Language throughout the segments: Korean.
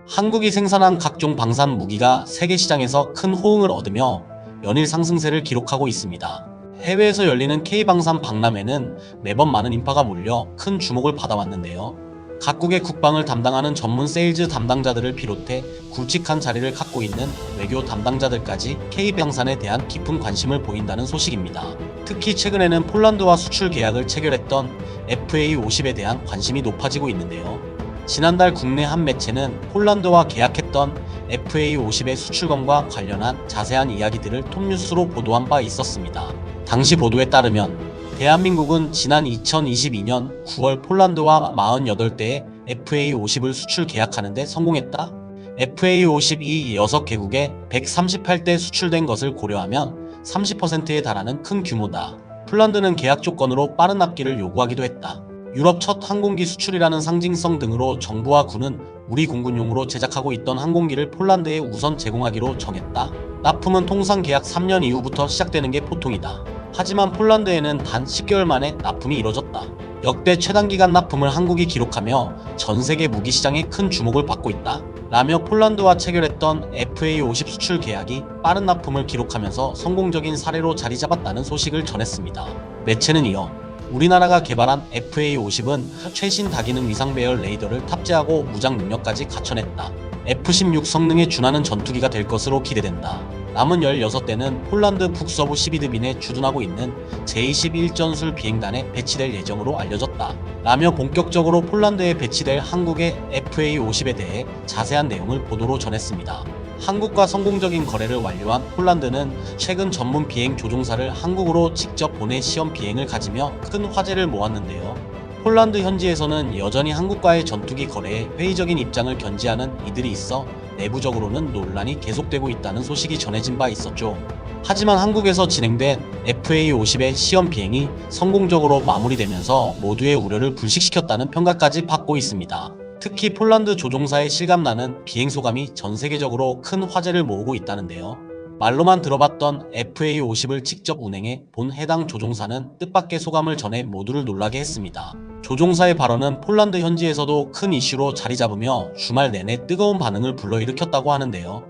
한국이 생산한 각종 방산 무기가 세계 시장에서 큰 호응을 얻으며 연일 상승세를 기록하고 있습니다. 해외에서 열리는 K방산 박람회는 매번 많은 인파가 몰려 큰 주목을 받아왔는데요. 각국의 국방을 담당하는 전문 세일즈 담당자들을 비롯해 굵직한 자리를 갖고 있는 외교 담당자들까지 K방산에 대한 깊은 관심을 보인다는 소식입니다. 특히 최근에는 폴란드와 수출 계약을 체결했던 FA50에 대한 관심이 높아지고 있는데요. 지난달 국내 한 매체는 폴란드와 계약했던 FA50의 수출권과 관련한 자세한 이야기들을 톱뉴스로 보도한 바 있었습니다. 당시 보도에 따르면 대한민국은 지난 2022년 9월 폴란드와 48대의 FA50을 수출 계약하는 데 성공했다. FA50이 6개국에 138대 수출된 것을 고려하면 30%에 달하는 큰 규모다. 폴란드는 계약 조건으로 빠른 납기를 요구하기도 했다. 유럽 첫 항공기 수출이라는 상징성 등으로 정부와 군은 우리 공군용으로 제작하고 있던 항공기를 폴란드에 우선 제공하기로 정했다. 납품은 통상 계약 3년 이후부터 시작되는 게 보통이다. 하지만 폴란드에는 단 10개월 만에 납품이 이뤄졌다. 역대 최단기간 납품을 한국이 기록하며 전세계 무기시장에 큰 주목을 받고 있다. 라며 폴란드와 체결했던 FA50 수출 계약이 빠른 납품을 기록하면서 성공적인 사례로 자리 잡았다는 소식을 전했습니다. 매체는 이어 우리나라가 개발한 FA50은 최신 다기능 위상 배열 레이더를 탑재하고 무장 능력까지 갖춰냈다. F-16 성능에 준하는 전투기가 될 것으로 기대된다. 남은 16대는 폴란드 북서부 시비드빈에 주둔하고 있는 제21전술 비행단에 배치될 예정으로 알려졌다. 라며 본격적으로 폴란드에 배치될 한국의 FA50에 대해 자세한 내용을 보도로 전했습니다. 한국과 성공적인 거래를 완료한 폴란드는 최근 전문 비행 조종사를 한국으로 직접 보내 시험 비행을 가지며 큰 화제를 모았는데요. 폴란드 현지에서는 여전히 한국과의 전투기 거래에 회의적인 입장을 견지하는 이들이 있어 내부적으로는 논란이 계속되고 있다는 소식이 전해진 바 있었죠. 하지만 한국에서 진행된 FA50의 시험 비행이 성공적으로 마무리되면서 모두의 우려를 불식시켰다는 평가까지 받고 있습니다. 특히 폴란드 조종사의 실감나는 비행 소감이 전 세계적으로 큰 화제를 모으고 있다는데요. 말로만 들어봤던 FA50을 직접 운행해 본 해당 조종사는 뜻밖의 소감을 전해 모두를 놀라게 했습니다. 조종사의 발언은 폴란드 현지에서도 큰 이슈로 자리 잡으며 주말 내내 뜨거운 반응을 불러일으켰다고 하는데요.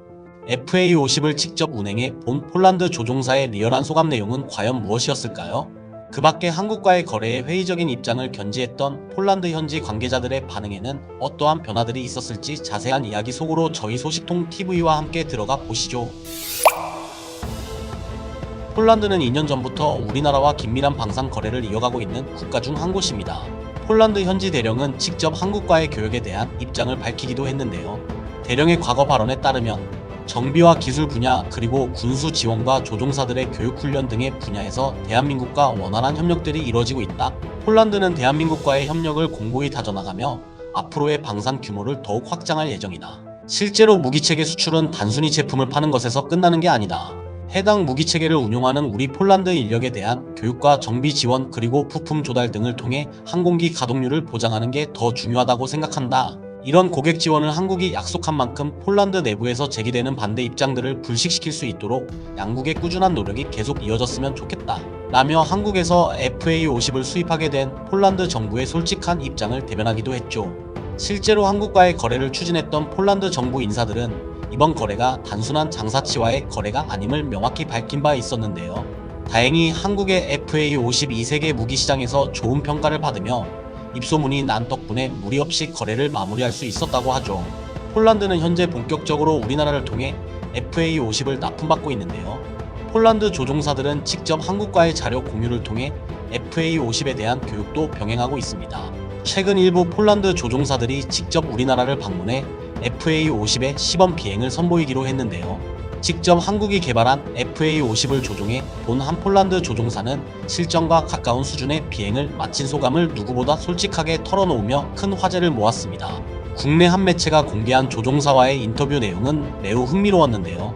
FA50을 직접 운행해 본 폴란드 조종사의 리얼한 소감 내용은 과연 무엇이었을까요? 그 밖에 한국과의 거래에 회의적인 입장을 견지했던 폴란드 현지 관계자들의 반응에는 어떠한 변화들이 있었을지 자세한 이야기 속으로 저희 소식통 TV와 함께 들어가 보시죠. 폴란드는 2년 전부터 우리나라와 긴밀한 방산 거래를 이어가고 있는 국가 중 한 곳입니다. 폴란드 현지 대령은 직접 한국과의 교역에 대한 입장을 밝히기도 했는데요. 대령의 과거 발언에 따르면 정비와 기술 분야 그리고 군수 지원과 조종사들의 교육훈련 등의 분야에서 대한민국과 원활한 협력들이 이뤄지고 있다. 폴란드는 대한민국과의 협력을 공고히 다져나가며 앞으로의 방산 규모를 더욱 확장할 예정이다. 실제로 무기체계 수출은 단순히 제품을 파는 것에서 끝나는 게 아니다. 해당 무기체계를 운용하는 우리 폴란드 인력에 대한 교육과 정비 지원 그리고 부품 조달 등을 통해 항공기 가동률을 보장하는 게 더 중요하다고 생각한다. 이런 고객 지원을 한국이 약속한 만큼 폴란드 내부에서 제기되는 반대 입장들을 불식시킬 수 있도록 양국의 꾸준한 노력이 계속 이어졌으면 좋겠다. 라며 한국에서 FA50을 수입하게 된 폴란드 정부의 솔직한 입장을 대변하기도 했죠. 실제로 한국과의 거래를 추진했던 폴란드 정부 인사들은 이번 거래가 단순한 장사치와의 거래가 아님을 명확히 밝힌 바 있었는데요. 다행히 한국의 FA50 2세계 무기시장에서 좋은 평가를 받으며 입소문이 난 덕분에 무리 없이 거래를 마무리할 수 있었다고 하죠. 폴란드는 현재 본격적으로 우리나라를 통해 FA50을 납품받고 있는데요. 폴란드 조종사들은 직접 한국과의 자료 공유를 통해 FA50에 대한 교육도 병행하고 있습니다. 최근 일부 폴란드 조종사들이 직접 우리나라를 방문해 FA50의 시범 비행을 선보이기로 했는데요. 직접 한국이 개발한 FA50을 조종해 본 한 폴란드 조종사는 실전과 가까운 수준의 비행을 마친 소감을 누구보다 솔직하게 털어놓으며 큰 화제를 모았습니다. 국내 한 매체가 공개한 조종사와의 인터뷰 내용은 매우 흥미로웠는데요.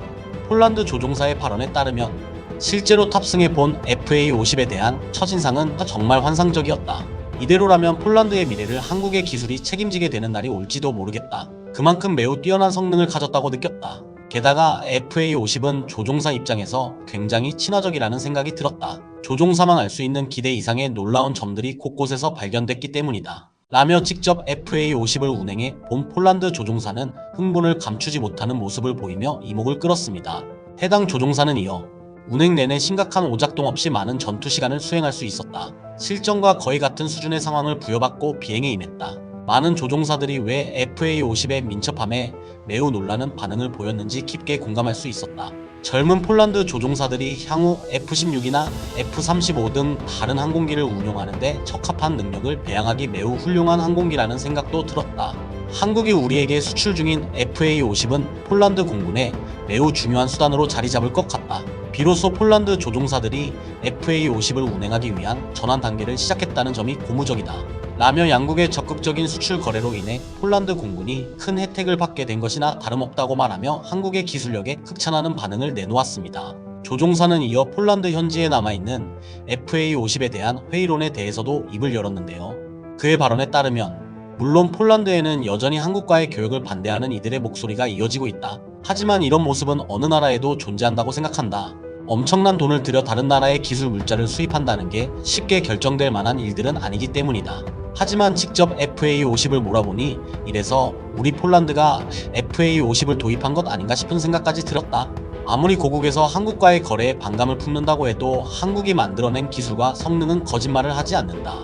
폴란드 조종사의 발언에 따르면 실제로 탑승해 본 FA50에 대한 첫인상은 정말 환상적이었다. 이대로라면 폴란드의 미래를 한국의 기술이 책임지게 되는 날이 올지도 모르겠다. 그만큼 매우 뛰어난 성능을 가졌다고 느꼈다. 게다가 FA50은 조종사 입장에서 굉장히 친화적이라는 생각이 들었다. 조종사만 알 수 있는 기대 이상의 놀라운 점들이 곳곳에서 발견됐기 때문이다. 라며 직접 FA50을 운행해 본 폴란드 조종사는 흥분을 감추지 못하는 모습을 보이며 이목을 끌었습니다. 해당 조종사는 이어 운행 내내 심각한 오작동 없이 많은 전투 시간을 수행할 수 있었다. 실전과 거의 같은 수준의 상황을 부여받고 비행에 임했다. 많은 조종사들이 왜 FA50의 민첩함에 매우 놀라는 반응을 보였는지 깊게 공감할 수 있었다. 젊은 폴란드 조종사들이 향후 F-16이나 F-35 등 다른 항공기를 운용하는데 적합한 능력을 배양하기 매우 훌륭한 항공기라는 생각도 들었다. 한국이 우리에게 수출 중인 FA-50은 폴란드 공군에 매우 중요한 수단으로 자리 잡을 것 같다. 비로소 폴란드 조종사들이 FA-50을 운행하기 위한 전환 단계를 시작했다는 점이 고무적이다. 라며 양국의 적극적인 수출 거래로 인해 폴란드 공군이 큰 혜택을 받게 된 것이나 다름없다고 말하며 한국의 기술력에 극찬하는 반응을 내놓았습니다. 조종사는 이어 폴란드 현지에 남아있는 FA-50에 대한 회의론에 대해서도 입을 열었는데요. 그의 발언에 따르면 물론 폴란드에는 여전히 한국과의 교역을 반대하는 이들의 목소리가 이어지고 있다. 하지만 이런 모습은 어느 나라에도 존재한다고 생각한다. 엄청난 돈을 들여 다른 나라의 기술 물자를 수입한다는 게 쉽게 결정될 만한 일들은 아니기 때문이다. 하지만 직접 FA-50을 몰아보니 이래서 우리 폴란드가 FA-50을 도입한 것 아닌가 싶은 생각까지 들었다. 아무리 고국에서 한국과의 거래에 반감을 품는다고 해도 한국이 만들어낸 기술과 성능은 거짓말을 하지 않는다.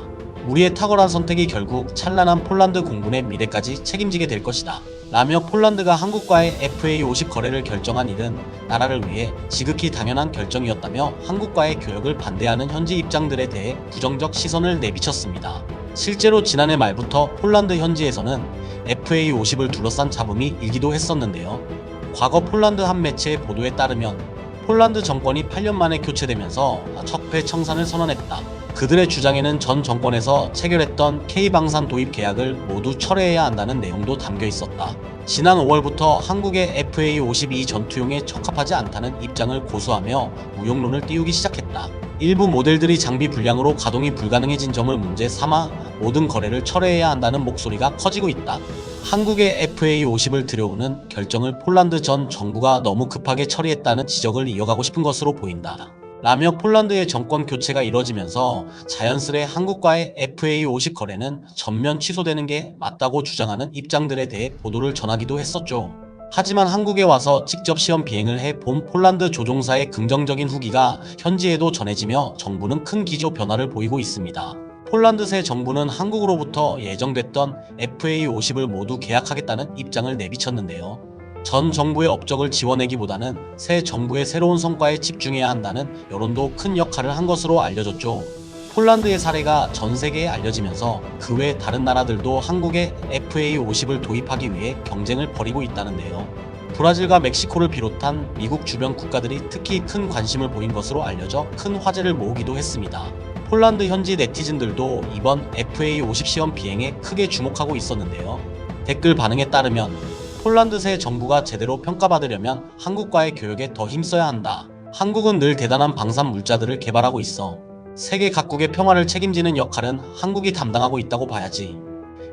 우리의 탁월한 선택이 결국 찬란한 폴란드 공군의 미래까지 책임지게 될 것이다. 라며 폴란드가 한국과의 FA-50 거래를 결정한 일은 나라를 위해 지극히 당연한 결정이었다며 한국과의 교역을 반대하는 현지 입장들에 대해 부정적 시선을 내비쳤습니다. 실제로 지난해 말부터 폴란드 현지에서는 FA-50을 둘러싼 잡음이 일기도 했었는데요. 과거 폴란드 한 매체의 보도에 따르면 폴란드 정권이 8년 만에 교체되면서 적폐청산을 선언했다. 그들의 주장에는 전 정권에서 체결했던 K방산 도입 계약을 모두 철회해야 한다는 내용도 담겨 있었다. 지난 5월부터 한국의 FA-52 전투용에 적합하지 않다는 입장을 고수하며 무용론을 띄우기 시작했다. 일부 모델들이 장비 불량으로 가동이 불가능해진 점을 문제 삼아 모든 거래를 철회해야 한다는 목소리가 커지고 있다. 한국의 FA-50을 들여오는 결정을 폴란드 전 정부가 너무 급하게 처리했다는 지적을 이어가고 싶은 것으로 보인다. 라며 폴란드의 정권 교체가 이뤄지면서 자연스레 한국과의 FA-50 거래는 전면 취소되는 게 맞다고 주장하는 입장들에 대해 보도를 전하기도 했었죠. 하지만 한국에 와서 직접 시험 비행을 해 본 폴란드 조종사의 긍정적인 후기가 현지에도 전해지며 정부는 큰 기조 변화를 보이고 있습니다. 폴란드 새 정부는 한국으로부터 예정됐던 FA-50을 모두 계약하겠다는 입장을 내비쳤는데요. 전 정부의 업적을 지워내기보다는 새 정부의 새로운 성과에 집중해야 한다는 여론도 큰 역할을 한 것으로 알려졌죠. 폴란드의 사례가 전 세계에 알려지면서 그 외 다른 나라들도 한국에 FA-50을 도입하기 위해 경쟁을 벌이고 있다는데요. 브라질과 멕시코를 비롯한 미국 주변 국가들이 특히 큰 관심을 보인 것으로 알려져 큰 화제를 모으기도 했습니다. 폴란드 현지 네티즌들도 이번 FA-50 시험 비행에 크게 주목하고 있었는데요. 댓글 반응에 따르면 폴란드 새 정부가 제대로 평가받으려면 한국과의 교역에 더 힘써야 한다. 한국은 늘 대단한 방산 물자들을 개발하고 있어. 세계 각국의 평화를 책임지는 역할은 한국이 담당하고 있다고 봐야지.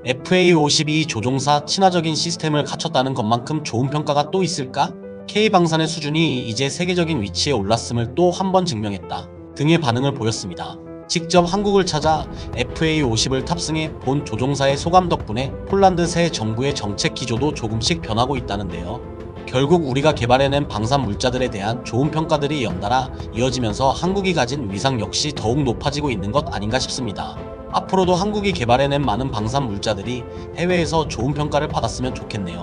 FA-52 조종사 친화적인 시스템을 갖췄다는 것만큼 좋은 평가가 또 있을까? K방산의 수준이 이제 세계적인 위치에 올랐음을 또 한 번 증명했다. 등의 반응을 보였습니다. 직접 한국을 찾아 FA-50을 탑승해 본 조종사의 소감 덕분에 폴란드 새 정부의 정책 기조도 조금씩 변하고 있다는데요. 결국 우리가 개발해낸 방산 물자들에 대한 좋은 평가들이 연달아 이어지면서 한국이 가진 위상 역시 더욱 높아지고 있는 것 아닌가 싶습니다. 앞으로도 한국이 개발해낸 많은 방산 물자들이 해외에서 좋은 평가를 받았으면 좋겠네요.